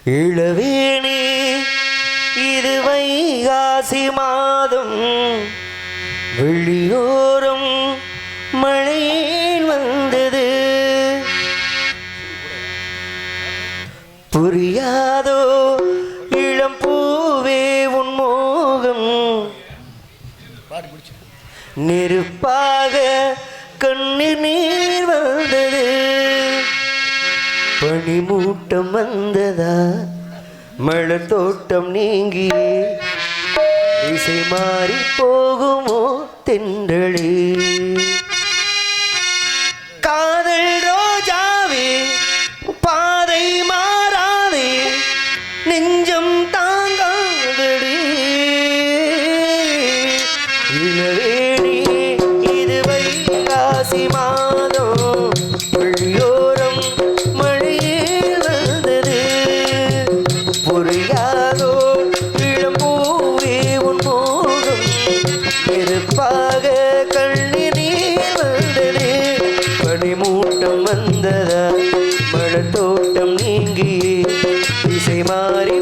இளவேணி இது வைகாசி மாதம் வெளியோரம் மழையில் வந்தது புரியாதோ இளம் பூவே உன் மோகம் நெருப்பாக கண்ணீர் நீர் வந்தது பனிமூட்டம் வந்ததா மலர் தோட்டம் நீங்கி இசை மாறி போகுமோ தென்றலே காதல் ரோஜாவே பாதை மாறாதே நெஞ்சம் தாங்காதடி இளவேணி இது வைகாசி மாதம் வெளியோரம் மழையில் வந்தது புரியாதோ இளம்பூவே உன் மோகம் நெருப்பாக கண்ணீர் நீர் வந்தது பனிமூட்டம் வந்ததா மலர் தோட்டம் நீங்கி இசை மாறி